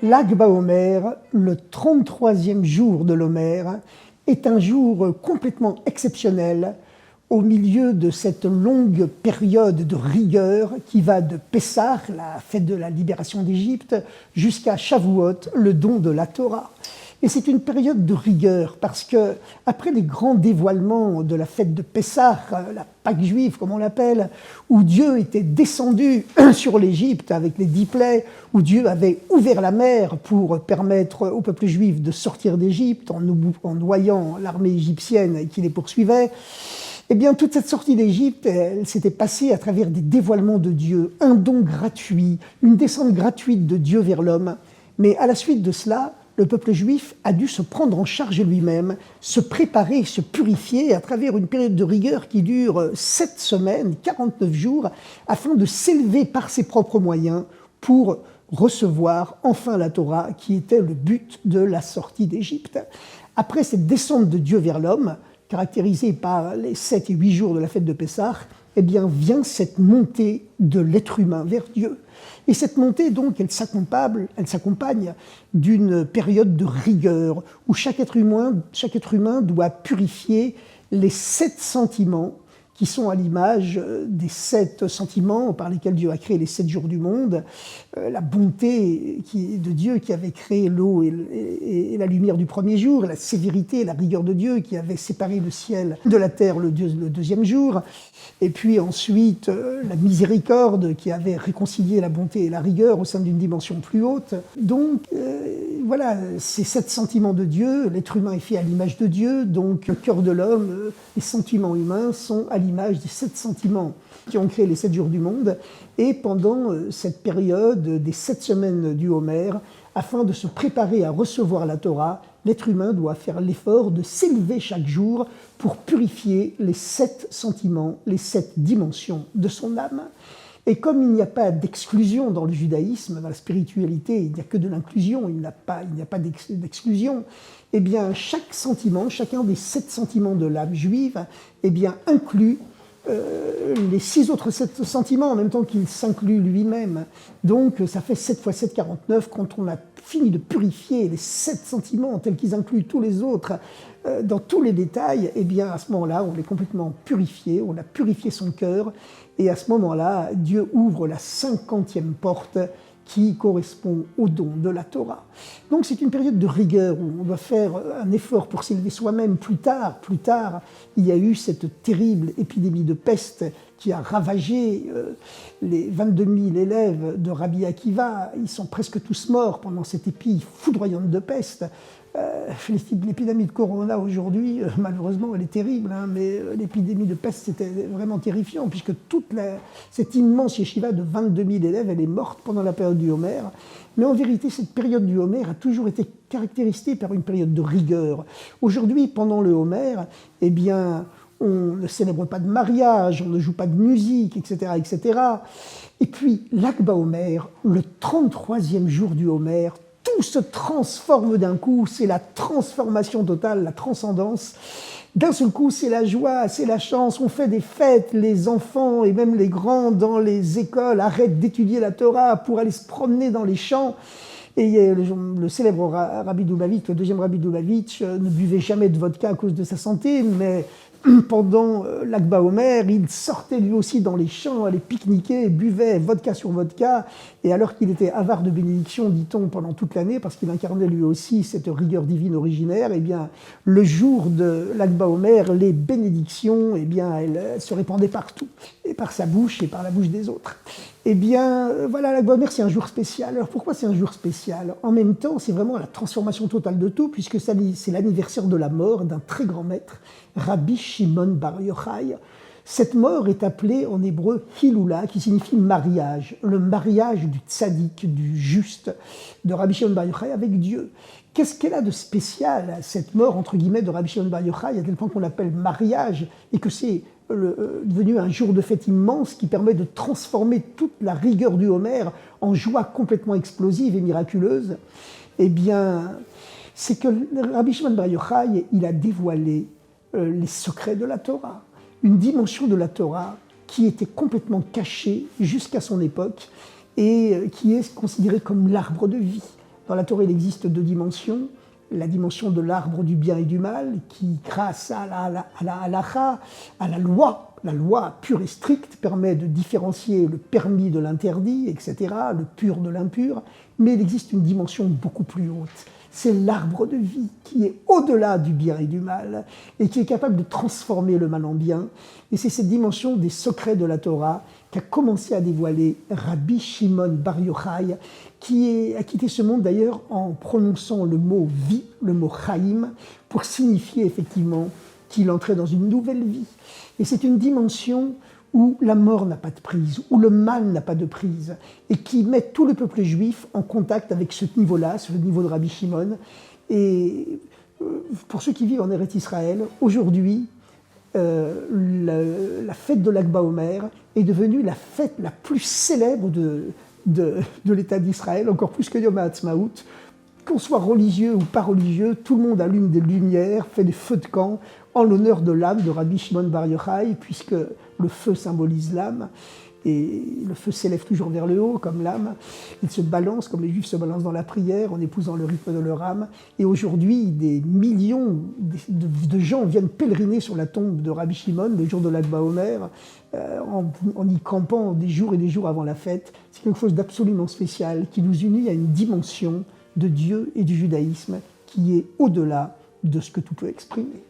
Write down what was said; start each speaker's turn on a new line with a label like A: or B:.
A: Lag BaOmer, le 33e jour de l'Omer, est un jour complètement exceptionnel au milieu de cette longue période de rigueur qui va de Pessah, la fête de la libération d'Égypte, jusqu'à Shavuot, le don de la Torah. Et c'est une période de rigueur parce que, après les grands dévoilements de la fête de Pessah, la Pâque juive comme on l'appelle, où Dieu était descendu sur l'Égypte avec les 10 plaies, où Dieu avait ouvert la mer pour permettre au peuple juif de sortir d'Égypte en noyant l'armée égyptienne qui les poursuivait, eh bien, toute cette sortie d'Égypte, elle s'était passée à travers des dévoilements de Dieu, un don gratuit, une descente gratuite de Dieu vers l'homme. Mais à la suite de cela, le peuple juif a dû se prendre en charge lui-même, se préparer, se purifier à travers une période de rigueur qui dure 7 semaines, 49 jours, afin de s'élever par ses propres moyens pour recevoir enfin la Torah, qui était le but de la sortie d'Égypte. Après cette descente de Dieu vers l'homme, caractérisée par les 7 et 8 jours de la fête de Pessah, eh bien, vient cette montée de l'être humain vers Dieu. Et cette montée, donc, elle s'accompagne d'une période de rigueur où chaque être humain doit purifier les 7 sentiments qui sont à l'image des 7 sentiments par lesquels Dieu a créé les 7 jours du monde, la bonté de Dieu qui avait créé l'eau et la lumière du premier jour, la sévérité, la rigueur de Dieu qui avait séparé le ciel de la terre le deuxième jour, et puis ensuite la miséricorde qui avait réconcilié la bonté et la rigueur au sein d'une dimension plus haute. Donc voilà, ces 7 sentiments de Dieu, l'être humain est fait à l'image de Dieu, donc le cœur de l'homme, les sentiments humains sont à l'image des 7 sentiments qui ont créé les 7 jours du monde. Et pendant cette période des 7 semaines du Homer, afin de se préparer à recevoir la Torah, l'être humain doit faire l'effort de s'élever chaque jour pour purifier les 7 sentiments, les 7 dimensions de son âme. Et comme il n'y a pas d'exclusion dans le judaïsme, dans la spiritualité, il n'y a que de l'inclusion, il n'y a pas d'exclusion, eh bien chaque sentiment, chacun des 7 sentiments de l'âme juive, eh bien inclut les 6 autres 7 sentiments en même temps qu'il s'inclut lui-même. Donc ça fait 7 x 7, 49. Quand on a fini de purifier les 7 sentiments tels qu'ils incluent tous les autres dans tous les détails, eh bien à ce moment-là, on est complètement purifié, on a purifié son cœur, et à ce moment-là, Dieu ouvre la 50e porte qui correspond au don de la Torah. Donc c'est une période de rigueur où on doit faire un effort pour s'élever soi-même. Plus tard, il y a eu cette terrible épidémie de peste qui a ravagé les 22 000 élèves de Rabbi Akiva. Ils sont presque tous morts pendant cette épidémie foudroyante de peste. L'épidémie de Corona aujourd'hui, malheureusement, elle est terrible, hein, mais l'épidémie de peste, c'était vraiment terrifiant, puisque cette immense yeshiva de 22 000 élèves, elle est morte pendant la période du Homer. Mais en vérité, cette période du Homer a toujours été caractérisée par une période de rigueur. Aujourd'hui, pendant le Homer, eh bien, on ne célèbre pas de mariage, on ne joue pas de musique, etc., etc. Et puis, Lag BaOmer, le 33e jour du Homer, tout se transforme d'un coup, c'est la transformation totale, la transcendance. D'un seul coup, c'est la joie, c'est la chance, on fait des fêtes, les enfants et même les grands dans les écoles arrêtent d'étudier la Torah pour aller se promener dans les champs. Et le célèbre Rabbi Dubavitch, le deuxième Rabbi Dubavitch, ne buvait jamais de vodka à cause de sa santé, mais pendant Lag BaOmer, il sortait lui aussi dans les champs, allait pique-niquer, buvait vodka sur vodka, et alors qu'il était avare de bénédictions, dit-on, pendant toute l'année, parce qu'il incarnait lui aussi cette rigueur divine originaire, eh bien, le jour de Lag BaOmer, les bénédictions, eh bien, elles se répandaient partout, et par sa bouche et par la bouche des autres. Eh bien, voilà, Lag BaOmer, c'est un jour spécial. Alors pourquoi c'est un jour spécial? En même temps, c'est vraiment la transformation totale de tout, puisque c'est l'anniversaire de la mort d'un très grand maître, Rabbi Shimon Bar Yochai. Cette mort est appelée en hébreu Hilula, qui signifie mariage, le mariage du tzaddik, du juste, de Rabbi Shimon Bar Yochai avec Dieu. Qu'est-ce qu'elle a de spécial, cette mort, entre guillemets, de Rabbi Shimon Bar Yochai, à tel point qu'on l'appelle mariage, et que c'est devenu un jour de fête immense qui permet de transformer toute la rigueur du Homer en joie complètement explosive et miraculeuse? Eh bien, c'est que Rabbi Shimon Bar Yochai, il a dévoilé les secrets de la Torah, une dimension de la Torah qui était complètement cachée jusqu'à son époque et qui est considérée comme l'arbre de vie. Dans la Torah, il existe deux dimensions. La dimension de l'arbre du bien et du mal, qui, grâce à la halakha, à la loi pure et stricte, permet de différencier le permis de l'interdit, etc., le pur de l'impur. Mais il existe une dimension beaucoup plus haute. C'est l'arbre de vie qui est au-delà du bien et du mal et qui est capable de transformer le mal en bien. Et c'est cette dimension des secrets de la Torah qu'a commencé à dévoiler Rabbi Shimon Bar Yochai, qui a quitté ce monde d'ailleurs en prononçant le mot vie, le mot chaim, pour signifier effectivement qu'il entrait dans une nouvelle vie. Et c'est une dimension où la mort n'a pas de prise, où le mal n'a pas de prise, et qui met tout le peuple juif en contact avec ce niveau-là, ce niveau de Rabbi Shimon. Et pour ceux qui vivent en Eretz Israël, aujourd'hui, la fête de l'Akba Omer est devenue la fête la plus célèbre de l'État d'Israël, encore plus que Yom HaAtzmaout. Qu'on soit religieux ou pas religieux, tout le monde allume des lumières, fait des feux de camp en l'honneur de l'âme de Rabbi Shimon Bar Yochai, puisque le feu symbolise l'âme, et le feu s'élève toujours vers le haut comme l'âme. Il se balance comme les Juifs se balancent dans la prière en épousant le rythme de leur âme. Et aujourd'hui, des millions de gens viennent pèleriner sur la tombe de Rabbi Shimon le jour de l'Akba Omer, en y campant des jours et des jours avant la fête. C'est quelque chose d'absolument spécial qui nous unit à une dimension de Dieu et du judaïsme qui est au-delà de ce que tout peut exprimer.